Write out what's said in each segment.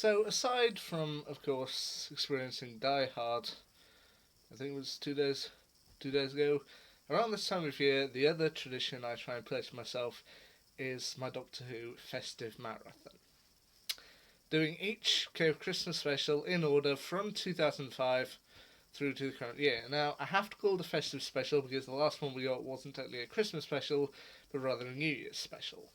So, aside from, of course, experiencing Die Hard, I think it was 2 days ago, around this time of year, the other tradition I try and play to myself is my Doctor Who Festive Marathon. Doing each Christmas special in order from 2005 through to the current year. Now, I have to call it a festive special because the last one we got wasn't totally a Christmas special, but rather a New Year's special.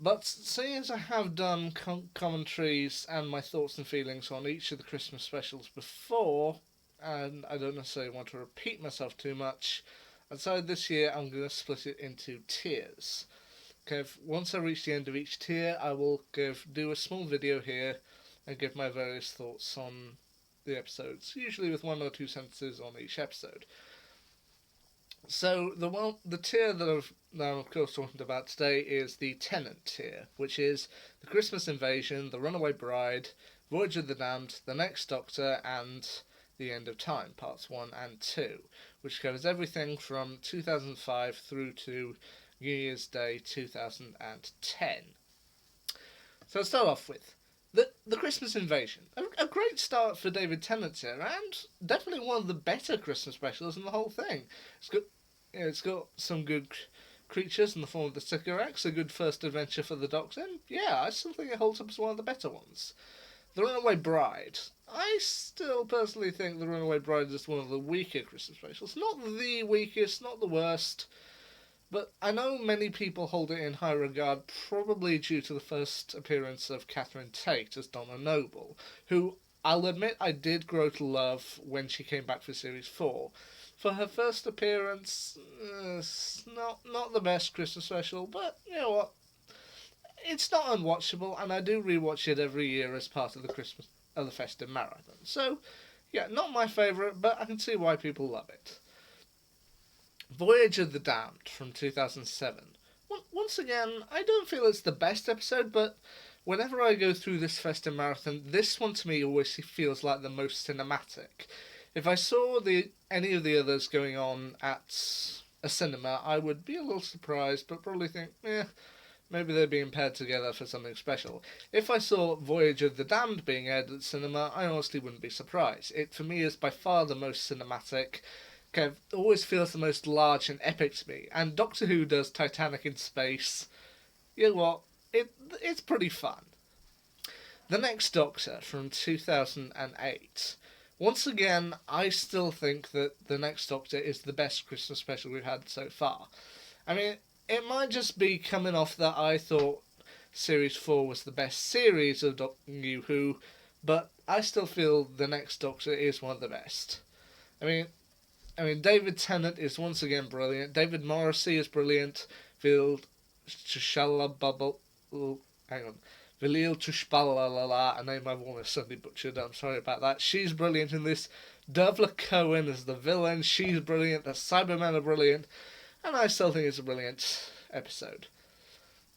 But seeing as I have done commentaries and my thoughts and feelings on each of the Christmas specials before, and I don't necessarily want to repeat myself too much, I decided this year I'm going to split it into tiers. Once I reach the end of each tier, I will do a small video here and give my various thoughts on the episodes, usually with one or two sentences on each episode. So the tier that I'm of course talking about today is the Tennant tier, which is the Christmas Invasion, the Runaway Bride, Voyage of the Damned, the Next Doctor, and the End of Time, parts 1 and 2, which covers everything from 2005 through to New Year's Day 2010. So I'll start off with the Christmas Invasion. A great start for David Tennant here, and definitely one of the better Christmas specials in the whole thing. It's got some good creatures in the form of the Sycorax, a good first adventure for the Doctor, and yeah, I still think it holds up as one of the better ones. The Runaway Bride. I still personally think The Runaway Bride is one of the weaker Christmas specials. Not the weakest, not the worst, but I know many people hold it in high regard, probably due to the first appearance of Catherine Tate as Donna Noble, who I'll admit I did grow to love when she came back for Series 4. For her first appearance, it's not the best Christmas special, but you know what? It's not unwatchable, and I do rewatch it every year as part of the Festive Marathon. So, yeah, not my favourite, but I can see why people love it. Voyage of the Damned from 2007. Once again, I don't feel it's the best episode, but whenever I go through this Festive Marathon, this one to me always feels like the most cinematic. If I saw any of the others going on at a cinema, I would be a little surprised, but probably think, maybe they're being paired together for something special. If I saw Voyage of the Damned being aired at cinema, I honestly wouldn't be surprised. It, for me, is by far the most cinematic. Always feels the most large and epic to me. And Doctor Who does Titanic in space. You know what? It's pretty fun. The Next Doctor from 2008. Once again, I still think that The Next Doctor is the best Christmas special we've had so far. I mean, it might just be coming off that I thought Series 4 was the best series of New Who, but I still feel The Next Doctor is one of the best. I mean, David Tennant is once again brilliant. David Morrissey is brilliant. Vilil Tushbalalala, a name I've almost suddenly butchered. I'm sorry about that. She's brilliant in this. Dervla Cohen is the villain. She's brilliant. The Cybermen are brilliant. And I still think it's a brilliant episode.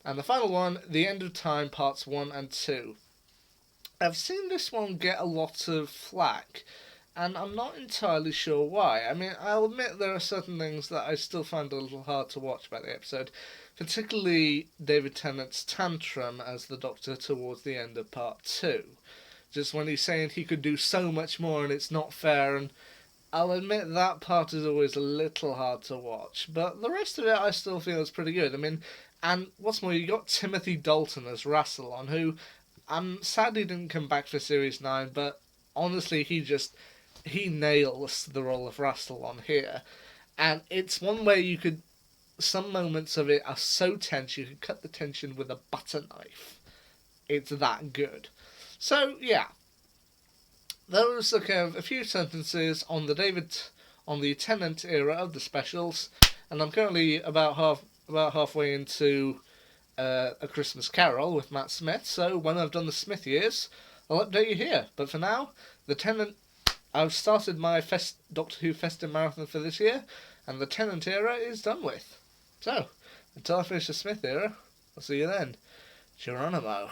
And the final one, The End of Time, parts 1 and 2. I've seen this one get a lot of flack, and I'm not entirely sure why. I mean, I'll admit there are certain things that I still find a little hard to watch about the episode, particularly David Tennant's tantrum as the Doctor towards the end of part 2. Just when he's saying he could do so much more and it's not fair, and I'll admit that part is always a little hard to watch, but the rest of it I still feel is pretty good. I mean, and what's more, you got Timothy Dalton as Rassilon, who I'm sad he didn't come back for Series 9, but honestly, he nails the role of Rassilon here. And it's one where some moments of it are so tense, you could cut the tension with a butter knife. It's that good. So, yeah. Those are a few sentences on the Tennant era of the specials, and I'm currently about halfway into A Christmas Carol with Matt Smith, so when I've done the Smith years, I'll update you here. But for now, the Tennant... I've started my Doctor Who Festive Marathon for this year, and the Tennant era is done with. So, until I finish the Smith era, I'll see you then. Geronimo.